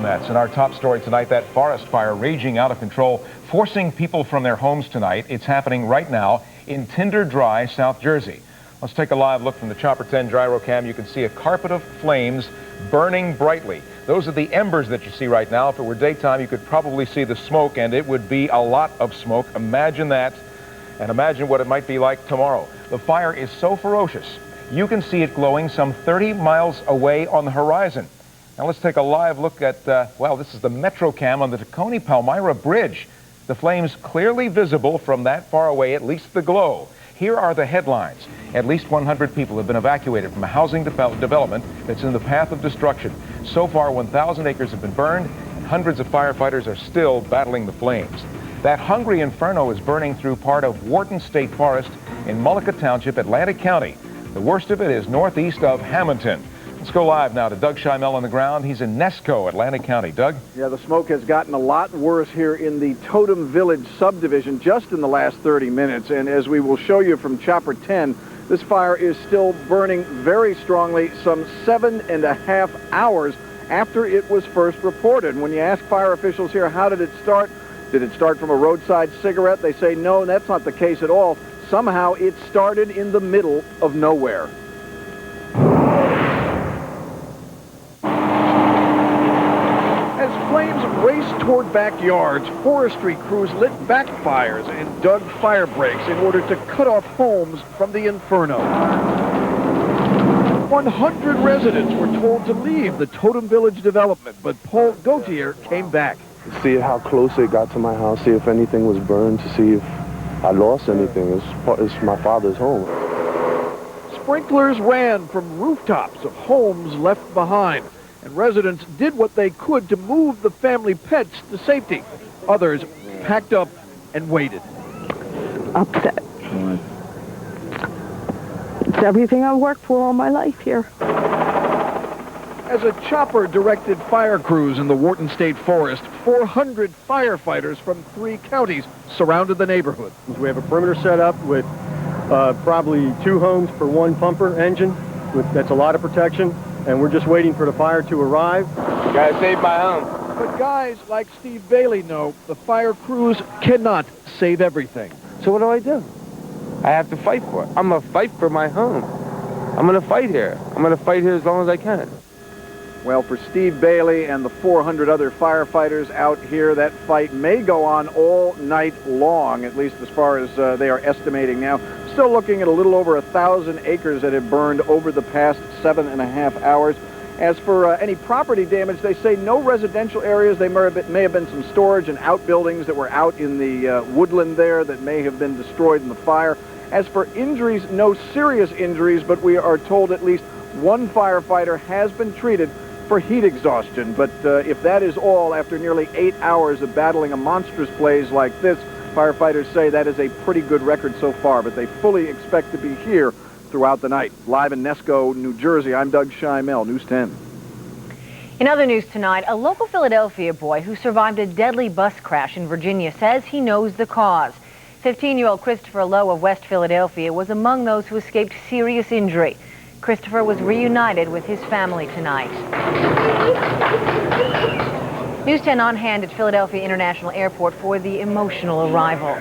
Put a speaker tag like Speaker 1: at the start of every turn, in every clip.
Speaker 1: That's in our top story tonight, that forest fire raging out of control, forcing people from their homes tonight. It's happening right now in Tinder Dry, South Jersey. Let's take a live look from the Chopper 10 gyro cam. You can see a carpet of flames burning brightly. Those are the embers that you see right now. If it were daytime, you could probably see the smoke, and it would be a lot of smoke. Imagine that, and imagine what it might be like tomorrow. The fire is so ferocious, you can see it glowing some 30 miles away on the horizon. Now let's take a live look at, well, this is the Metro Cam on the Tacony-Palmyra Bridge. The flames clearly visible from that far away, at least the glow. Here are the headlines. At least 100 people have been evacuated from a housing development that's in the path of destruction. So far, 1,000 acres have been burned, and hundreds of firefighters are still battling the flames. That hungry inferno is burning through part of Wharton State Forest in Mullica Township, Atlantic County. The worst of it is northeast of Hamilton. Let's go live now to Doug Schimel on the ground. He's in Nesco, Atlantic County. Doug?
Speaker 2: Yeah, the smoke has gotten a lot worse here in the Totem Village subdivision just in the last 30 minutes. And as we will show you from Chopper 10, this fire is still burning very strongly some 7.5 hours after it was first reported. When you ask fire officials here, how did it start? Did it start from a roadside cigarette? They say, no, that's not the case at all. Somehow it started in the middle of nowhere. As flames raced toward backyards, forestry crews lit backfires and dug fire breaks in order to cut off homes from the inferno. 100 residents were told to leave the Totem Village development, but Paul Gautier came back.
Speaker 3: See how close it got to my house, see if anything was burned, to see if I lost anything. It's my father's home.
Speaker 2: Sprinklers ran from rooftops of homes left behind, and residents did what they could to move the family pets to safety. Others packed up and waited.
Speaker 4: Upset. It's everything I've worked for all my life here.
Speaker 2: As a chopper-directed fire crews in the Wharton State Forest, 400 firefighters from 3 counties surrounded the neighborhood.
Speaker 5: We have a perimeter set up with probably 2 homes per 1 pumper engine. That's a lot of protection, and we're just waiting for the fire to arrive.
Speaker 3: Gotta save my home.
Speaker 2: But guys like Steve Bailey know the fire crews cannot save everything.
Speaker 3: So what do? I have to fight for it. I'm gonna fight for my home. I'm gonna fight here. I'm gonna fight here as long as I can.
Speaker 2: Well, for Steve Bailey and the 400 other firefighters out here, that fight may go on all night long, at least as far as they are estimating now. Still looking at a little over 1,000 acres that have burned over the past 7.5 hours. As for any property damage, they say no residential areas. They may have been some storage and outbuildings that were out in the woodland there that may have been destroyed in the fire. As for injuries, no serious injuries, but we are told at least 1 firefighter has been treated for heat exhaustion. But if that is all, after nearly 8 hours of battling a monstrous blaze like this, firefighters say that is a pretty good record so far, but they fully expect to be here throughout the night. Live in Nesco, New Jersey, I'm Doug Schimel, News 10.
Speaker 6: In other news tonight, a local Philadelphia boy who survived a deadly bus crash in Virginia says he knows the cause. 15-year-old Christopher Lowe of West Philadelphia was among those who escaped serious injury. Christopher was reunited with his family tonight. News 10 on hand at Philadelphia International Airport for the emotional arrival.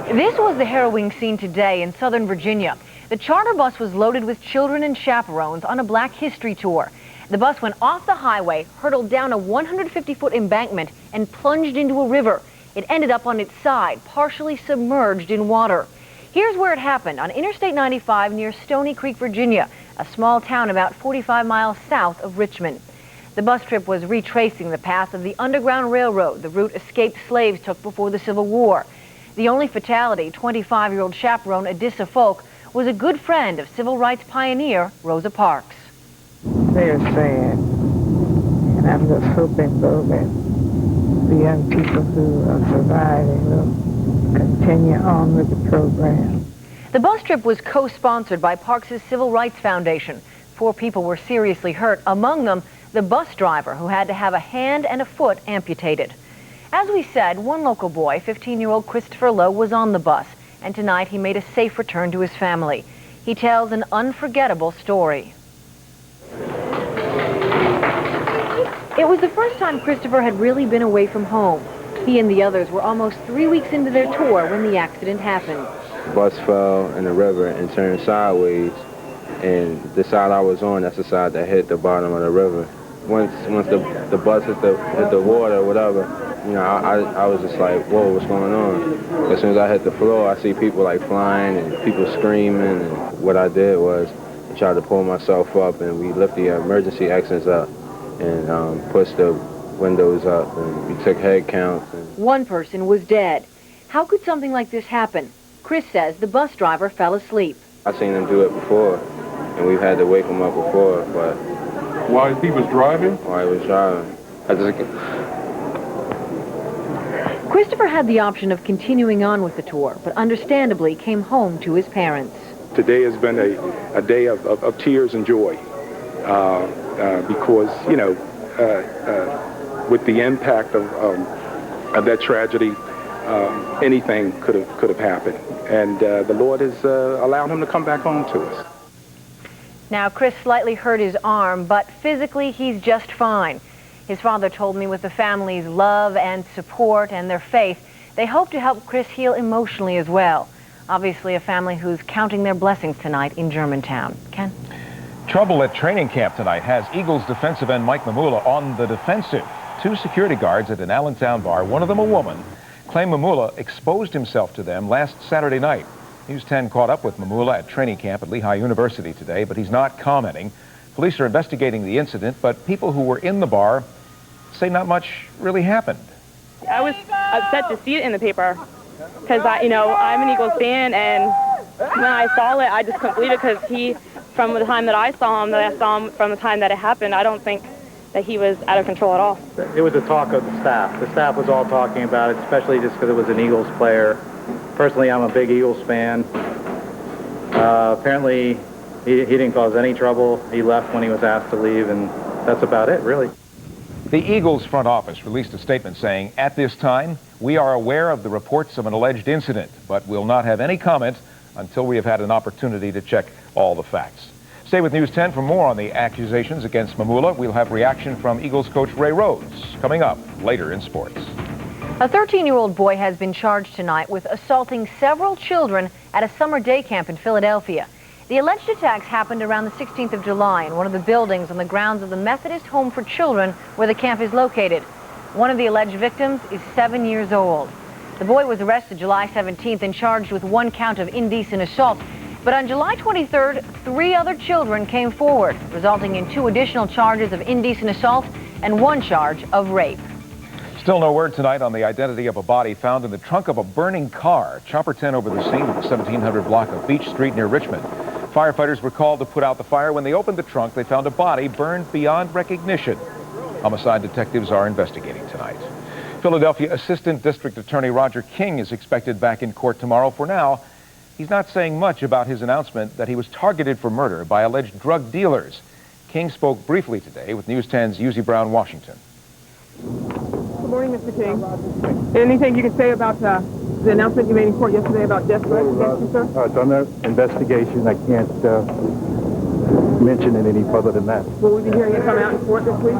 Speaker 6: This was the harrowing scene today in Southern Virginia. The charter bus was loaded with children and chaperones on a Black History tour. The bus went off the highway, hurtled down a 150-foot embankment, and plunged into a river. It ended up on its side, partially submerged in water. Here's where it happened, on Interstate 95 near Stony Creek, Virginia, a small town about 45 miles south of Richmond. The bus trip was retracing the path of the Underground Railroad, the route escaped slaves took before the Civil War. The only fatality, 25-year-old chaperone Adissa Folk, was a good friend of civil rights pioneer Rosa Parks.
Speaker 4: They're sad, and I'm just hoping, though, that the young people who are surviving will continue on with the program.
Speaker 6: The bus trip was co-sponsored by Parks' Civil Rights Foundation. 4 people were seriously hurt, among them the bus driver, who had to have a hand and a foot amputated. As we said, one local boy, 15-year-old Christopher Lowe, was on the bus, and tonight he made a safe return to his family. He tells an unforgettable story. It was the first time Christopher had really been away from home. He and the others were almost 3 weeks into their tour when the accident happened.
Speaker 3: The bus fell in the river and turned sideways, and the side I was on, that's the side that hit the bottom of the river. Once the bus hit the water or whatever, you know, I was just like, whoa, what's going on? As soon as I hit the floor, I see people like flying and people screaming, and what I did was I tried to pull myself up, and we lift the emergency exits up and pushed the windows up, and we took head counts.
Speaker 6: One person was dead. How could something like this happen? Chris says the bus driver fell asleep.
Speaker 3: I've seen him do it before, and we've had to wake him up before, but...
Speaker 7: While he was driving?
Speaker 3: While he was driving.
Speaker 6: Christopher had the option of continuing on with the tour, but understandably came home to his parents.
Speaker 7: Today has been a day of tears and joy because, you know, with the impact of that tragedy, anything could have happened. And the Lord has allowed him to come back home to us.
Speaker 6: Now, Chris slightly hurt his arm, but physically he's just fine. His father told me with the family's love and support and their faith, they hope to help Chris heal emotionally as well. Obviously a family who's counting their blessings tonight in Germantown. Ken?
Speaker 1: Trouble at training camp tonight has Eagles defensive end Mike Mamula on the defensive. 2 security guards at an Allentown bar, one of them a woman, claim Mamula exposed himself to them last Saturday night. News 10 caught up with Mamula at training camp at Lehigh University today, but he's not commenting. Police are investigating the incident, but people who were in the bar say not much really happened.
Speaker 8: I was upset to see it in the paper because, I'm an Eagles fan, and when I saw it, I just couldn't believe it because from the time that I saw him from the time that it happened, I don't think that he was out of control at all.
Speaker 9: It was the talk of the staff. The staff was all talking about it, especially just because it was an Eagles player. Personally, I'm a big Eagles fan. Apparently, he didn't cause any trouble. He left when he was asked to leave, and that's about it, really.
Speaker 1: The Eagles front office released a statement saying, at this time, we are aware of the reports of an alleged incident, but will not have any comment until we have had an opportunity to check all the facts. Stay with News 10 for more on the accusations against Mamula. We'll have reaction from Eagles coach Ray Rhodes coming up later in sports.
Speaker 6: A 13-year-old boy has been charged tonight with assaulting several children at a summer day camp in Philadelphia. The alleged attacks happened around the 16th of July in one of the buildings on the grounds of the Methodist Home for Children where the camp is located. One of the alleged victims is 7 years old. The boy was arrested July 17th and charged with 1 count of indecent assault. But on July 23rd, 3 other children came forward, resulting in 2 additional charges of indecent assault and 1 charge of rape.
Speaker 1: Still no word tonight on the identity of a body found in the trunk of a burning car. Chopper 10 over the scene of the 1700 block of Beach Street near Richmond. Firefighters were called to put out the fire. When they opened the trunk, they found a body burned beyond recognition. Homicide detectives are investigating tonight. Philadelphia Assistant District Attorney Roger King is expected back in court tomorrow. For now, he's not saying much about his announcement that he was targeted for murder by alleged drug dealers. King spoke briefly today with News 10's Uzi Brown, Washington.
Speaker 10: Good morning, Mr. King. Anything you can say about the announcement you made in court yesterday about death threats against you, sir?
Speaker 9: It's under investigation. I can't mention it any further than that.
Speaker 10: Will we be hearing it come out in court this week?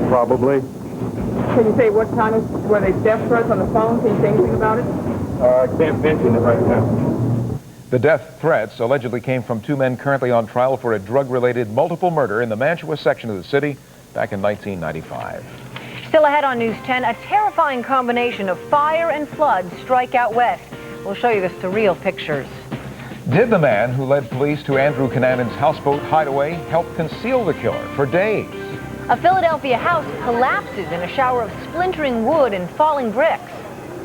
Speaker 9: Probably.
Speaker 10: Can you say what kind of, were they death threats on the phone? Can you say anything about it?
Speaker 9: I can't mention it right now.
Speaker 1: The death threats allegedly came from 2 men currently on trial for a drug-related multiple murder in the Mantua section of the city back in 1995.
Speaker 6: Still ahead on News 10, a terrifying combination of fire and floods strike out west. We'll show you the surreal pictures.
Speaker 1: Did the man who led police to Andrew Cannanon's houseboat hideaway help conceal the killer for days?
Speaker 6: A Philadelphia house collapses in a shower of splintering wood and falling bricks.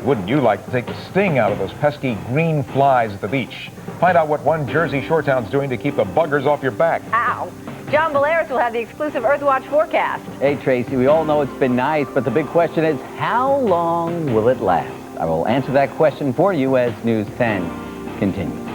Speaker 1: Wouldn't you like to take the sting out of those pesky green flies at the beach? Find out what one Jersey shore town's doing to keep the buggers off your back.
Speaker 6: Ow! John Belaris will have the exclusive Earthwatch forecast.
Speaker 11: Hey, Tracy, we all know it's been nice, but the big question is, how long will it last? I will answer that question for you as News 10 continues.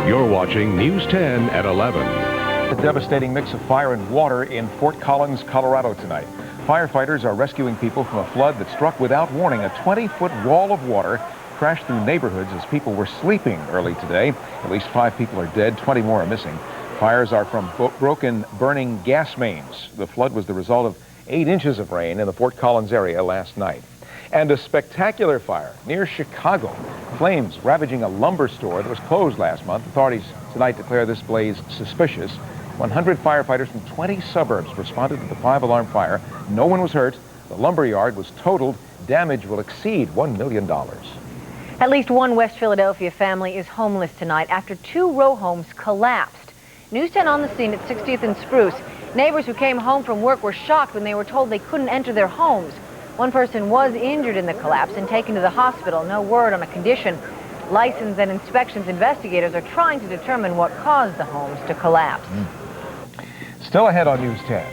Speaker 12: You're watching News 10 at 11.
Speaker 1: A devastating mix of fire and water in Fort Collins, Colorado tonight. Firefighters are rescuing people from a flood that struck without warning. A 20-foot wall of water crashed through neighborhoods as people were sleeping early today. At least 5 people are dead, 20 more are missing. Fires are from broken burning gas mains. The flood was the result of 8 inches of rain in the Fort Collins area last night. And a spectacular fire near Chicago. Flames ravaging a lumber store that was closed last month. Authorities tonight declare this blaze suspicious. 100 firefighters from 20 suburbs responded to the 5-alarm fire. No one was hurt. The lumber yard was totaled. Damage will exceed $1 million.
Speaker 6: At least one West Philadelphia family is homeless tonight after 2 row homes collapsed. News 10 on the scene at 60th and Spruce. Neighbors who came home from work were shocked when they were told they couldn't enter their homes. One person was injured in the collapse and taken to the hospital. No word on a condition. License and inspections investigators are trying to determine what caused the homes to collapse.
Speaker 1: Still ahead on News 10.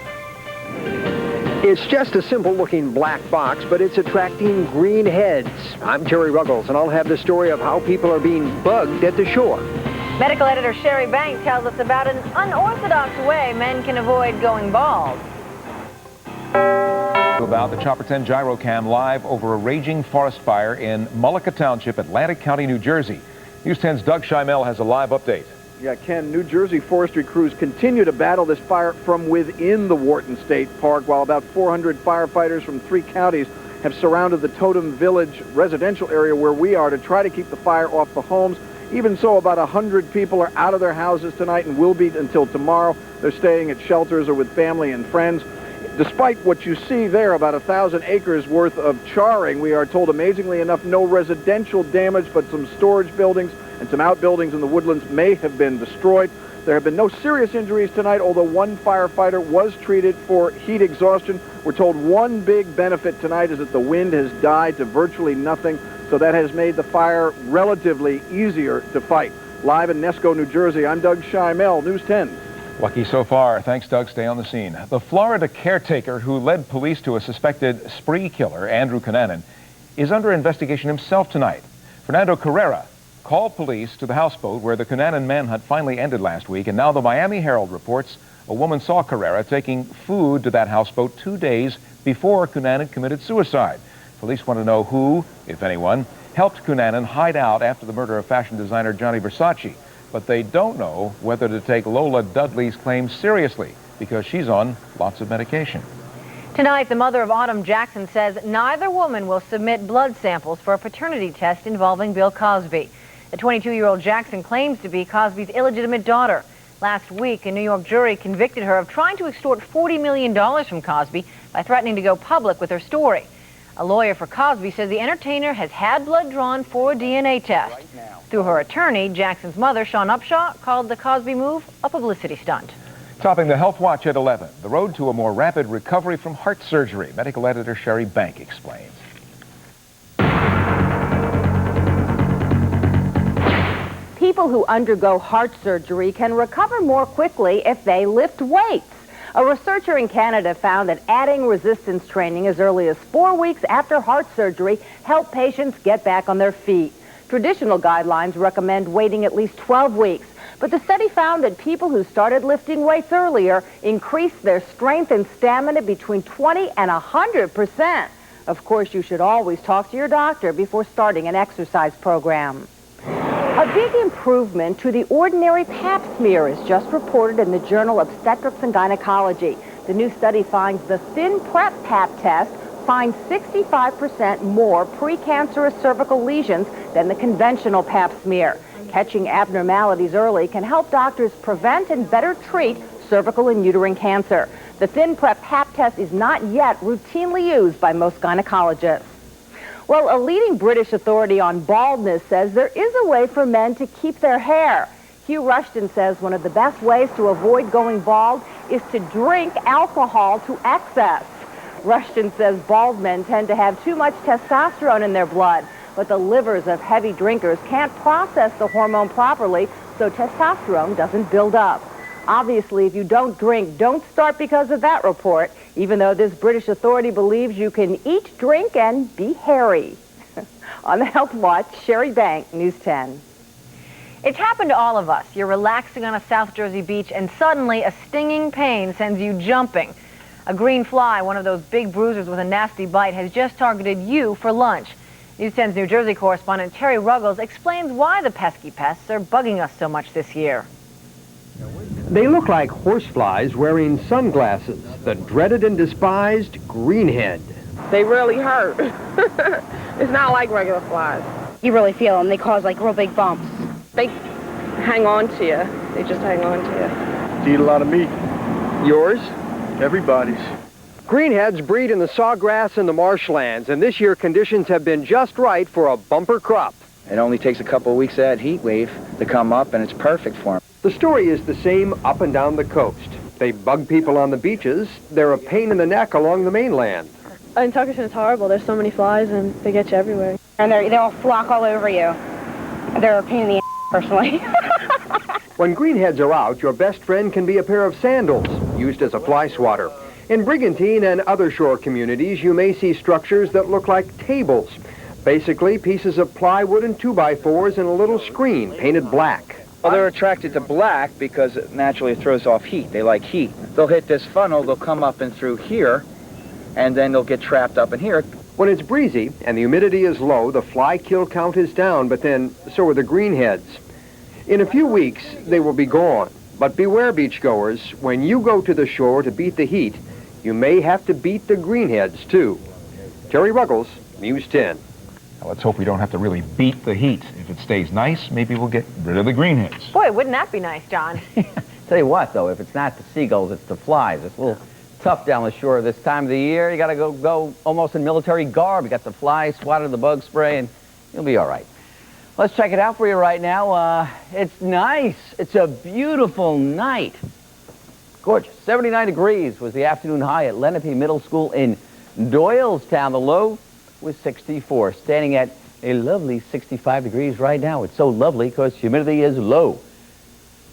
Speaker 13: It's just a simple-looking black box, but it's attracting green heads. I'm Terry Ruggles, and I'll have the story of how people are being bugged at the shore.
Speaker 6: Medical editor Sherry Bank tells us about an unorthodox way men can avoid going bald.
Speaker 1: About the Chopper 10 Gyrocam live over a raging forest fire in Mullica Township, Atlantic County, New Jersey. News 10's Doug Schimel has a live update.
Speaker 2: Yeah, Ken, New Jersey forestry crews continue to battle this fire from within the Wharton State Park, while about 400 firefighters from 3 counties have surrounded the Totem Village residential area where we are to try to keep the fire off the homes. Even so, about 100 people are out of their houses tonight and will be until tomorrow. They're staying at shelters or with family and friends. Despite what you see there, about 1,000 acres worth of charring, we are told, amazingly enough, no residential damage, but some storage buildings and some outbuildings in the woodlands may have been destroyed. There have been no serious injuries tonight, although one firefighter was treated for heat exhaustion. We're told one big benefit tonight is that the wind has died to virtually nothing, so that has made the fire relatively easier to fight. Live in Nesco, New Jersey, I'm Doug Schimel, News 10.
Speaker 1: Lucky so far. Thanks, Doug. Stay on the scene. The Florida caretaker who led police to a suspected spree killer, Andrew Cunanan, is under investigation himself tonight. Fernando Carrera called police to the houseboat where the Cunanan manhunt finally ended last week, and now the Miami Herald reports a woman saw Carrera taking food to that houseboat 2 days before Cunanan committed suicide. Police want to know who, if anyone, helped Cunanan hide out after the murder of fashion designer Gianni Versace. But they don't know whether to take Lola Dudley's claims seriously because she's on lots of medication.
Speaker 6: Tonight, the mother of Autumn Jackson says neither woman will submit blood samples for a paternity test involving Bill Cosby. The 22-year-old Jackson claims to be Cosby's illegitimate daughter. Last week, a New York jury convicted her of trying to extort $40 million from Cosby by threatening to go public with her story. A lawyer for Cosby says the entertainer has had blood drawn for a DNA test. Through her attorney, Jackson's mother, Sean Upshaw, called the Cosby move a publicity stunt.
Speaker 1: Topping the Health Watch at 11, the road to a more rapid recovery from heart surgery. Medical editor Sherry Bank explains.
Speaker 14: People who undergo heart surgery can recover more quickly if they lift weights. A researcher in Canada found that adding resistance training as early as 4 weeks after heart surgery helped patients get back on their feet. Traditional guidelines recommend waiting at least 12 weeks, but the study found that people who started lifting weights earlier increased their strength and stamina between 20 and 100%. Of course, you should always talk to your doctor before starting an exercise program. A big improvement to the ordinary pap smear is just reported in the journal Obstetrics and Gynecology. The new study finds the thin prep pap test finds 65% more precancerous cervical lesions than the conventional pap smear. Catching abnormalities early can help doctors prevent and better treat cervical and uterine cancer. The thin prep pap test is not yet routinely used by most gynecologists. Well, a leading British authority on baldness says there is a way for men to keep their hair. Hugh Rushton says one of the best ways to avoid going bald is to drink alcohol to excess. Rushton says bald men tend to have too much testosterone in their blood, but the livers of heavy drinkers can't process the hormone properly, so testosterone doesn't build up. Obviously, if you don't drink, don't start because of that report, even though this British authority believes you can eat, drink, and be hairy. On the Health Watch, Sherry Bank, News 10.
Speaker 6: It's happened to all of us. You're relaxing on a South Jersey beach, and suddenly a stinging pain sends you jumping. A green fly, one of those big bruisers with a nasty bite, has just targeted you for lunch. News 10's New Jersey correspondent Terry Ruggles explains why the pesky pests are bugging us so much this year.
Speaker 13: They look like horseflies wearing sunglasses, the dreaded and despised greenhead.
Speaker 10: They really hurt. It's not like regular flies.
Speaker 15: You really feel them. They cause like real big bumps.
Speaker 10: They hang on to you. They just hang on to
Speaker 5: Eat a lot of meat.
Speaker 13: Yours?
Speaker 5: Everybody's.
Speaker 13: Greenheads breed in the sawgrass and the marshlands, and this year conditions have been just right for a bumper crop.
Speaker 16: It only takes a couple of weeks of that heat wave to come up, and it's perfect for them.
Speaker 13: The story is the same up and down the coast. They bug people on the beaches. They're a pain in the neck along the mainland.
Speaker 8: you. In Tuckerton, it's horrible. There's so many flies, and they get you everywhere.
Speaker 15: And they'll flock all over you. They're a pain in the ass, personally.
Speaker 13: When greenheads are out, your best friend can be a pair of sandals, used as a fly swatter. In Brigantine and other shore communities, you may see structures that look like tables. Basically, pieces of plywood and 2x4s and a little screen painted black.
Speaker 16: Well, they're attracted to black because it naturally throws off heat. They like heat. They'll hit this funnel, they'll come up and through here, and then they'll get trapped up in here.
Speaker 13: When it's breezy and the humidity is low, the fly kill count is down, but then so are the greenheads. In a few weeks, they will be gone. But beware, beachgoers, when you go to the shore to beat the heat, you may have to beat the greenheads, too. Terry Ruggles, News 10.
Speaker 1: Now, let's hope we don't have to really beat the heat. If it stays nice, maybe we'll get rid of the greenheads.
Speaker 6: Boy, wouldn't that be nice, John?
Speaker 11: Tell you what, though, if it's not the seagulls, it's the flies. It's a little tough down the shore this time of the year. You got to go almost in military garb. You got the fly swatter, the bug spray, and you'll be all right. Let's check it out for you right now. It's nice. It's a beautiful night. Gorgeous. 79 degrees was the afternoon high at Lenape Middle School in Doylestown. The low was 64, standing at a lovely 65 degrees right now. It's so lovely because humidity is low.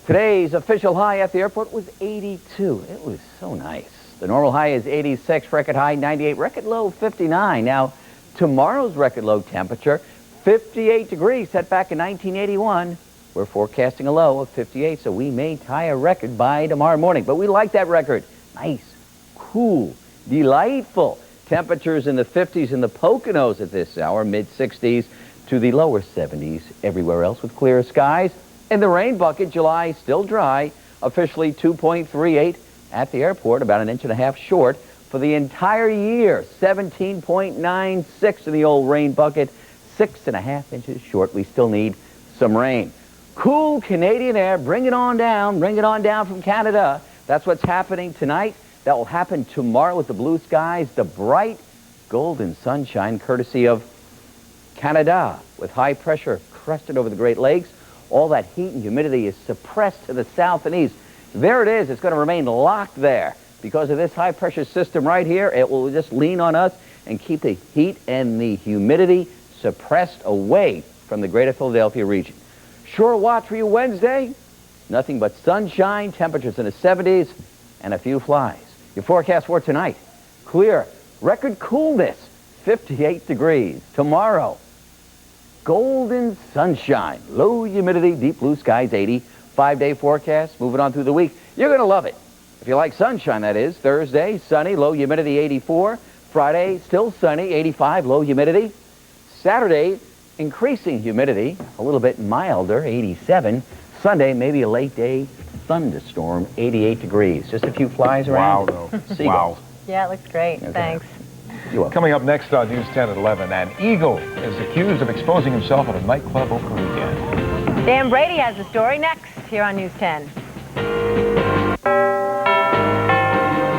Speaker 11: Today's official high at the airport was 82. It was so nice. The normal high is 86, record high 98, record low 59. Now, tomorrow's record low temperature, 58 degrees, set back in 1981. We're forecasting a low of 58, so we may tie a record by tomorrow morning. But we like that record. Nice, cool, delightful. Temperatures in the 50s in the Poconos at this hour, mid-60s to the lower 70s everywhere else with clear skies. In the rain bucket, July still dry, officially 2.38 at the airport, about an inch and a half short. For the entire year, 17.96 in the old rain bucket, 6.5 inches short. We still need some rain. Cool Canadian air, bring it on down from Canada. That's what's happening tonight. That will happen tomorrow with the blue skies, the bright golden sunshine courtesy of Canada with high pressure crested over the Great Lakes. All that heat and humidity is suppressed to the south and east. There it is. It's going to remain locked there. Because of this high pressure system right here, it will just lean on us and keep the heat and the humidity suppressed away from the greater Philadelphia region. Shore watch for you Wednesday. Nothing but sunshine, temperatures in the 70s, and a few flies. Your forecast for tonight, clear, record coolness, 58 degrees. Tomorrow, golden sunshine, low humidity, deep blue skies, 80. 5-day forecast, moving on through the week. You're going to love it. If you like sunshine, that is. Thursday, sunny, low humidity, 84. Friday, still sunny, 85, low humidity. Saturday, increasing humidity, a little bit milder, 87. Sunday, maybe a late day thunderstorm, 88 degrees. Just a few flies around.
Speaker 1: Wow, though.
Speaker 6: Wow. Yeah, it looks great.
Speaker 11: Okay.
Speaker 6: Thanks.
Speaker 11: You're welcome.
Speaker 1: Coming up next on News 10 at 11, an eagle is accused of exposing himself at a nightclub over the weekend.
Speaker 6: Dan Brady has the story next here on News 10.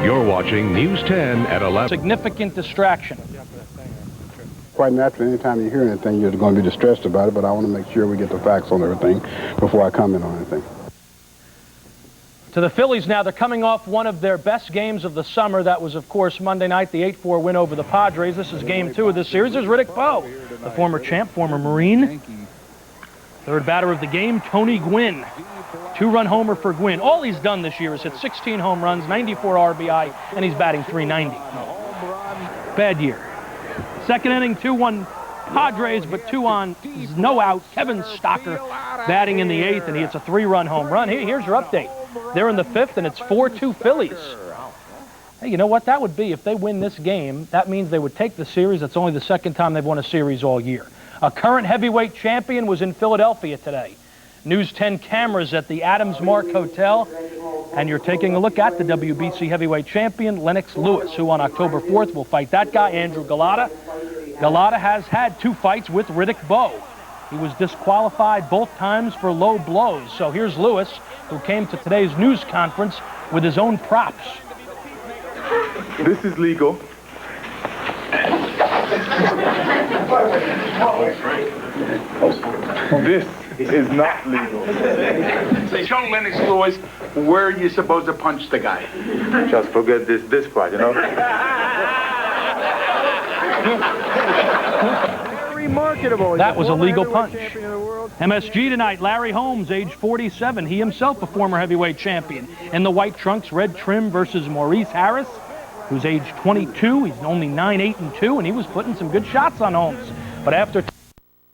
Speaker 12: You're watching News 10 at 11.
Speaker 17: Significant distraction.
Speaker 18: Quite naturally, anytime you hear anything, you're going to be distressed about it, but I want to make sure we get the facts on everything before I comment on anything.
Speaker 17: To the Phillies now, they're coming off one of their best games of the summer. That was, of course, Monday night, the 8-4 win over the Padres. This is game 2 of this series. There's Riddick Bowe, the former champ, former Marine. Third batter of the game, Tony Gwynn. 2-run homer for Gwynn. All he's done this year is hit 16 home runs, 94 RBI, and he's batting .390. Bad year. Second inning, 2-1 Padres, but 2 on, no out. Kevin Stocker batting in the 8th, and he hits a 3-run home run. Here's your update. They're in the 5th, and it's 4-2 Phillies. Hey, you know what that would be? If they win this game, that means they would take the series. That's only the second time they've won a series all year. A current heavyweight champion was in Philadelphia today. News 10 cameras at the Adams Mark Hotel. And you're taking a look at the WBC heavyweight champion, Lennox Lewis, who on October 4th will fight that guy, Andrew Galata. Galata has had 2 fights with Riddick Bowe. He was disqualified both times for low blows. So here's Lewis, who came to today's news conference with his own props.
Speaker 19: This is legal. This is not legal.
Speaker 20: Show Lennox Lewis where you're supposed to punch the guy.
Speaker 19: Just forget this part, you know?
Speaker 2: Very marketable.
Speaker 17: That was a legal punch. MSG tonight, Larry Holmes, age 47. He himself a former heavyweight champion. In the white trunks, red trim versus Maurice Harris, who's age 22. He's only 9-8-2, and he was putting some good shots on Holmes. But after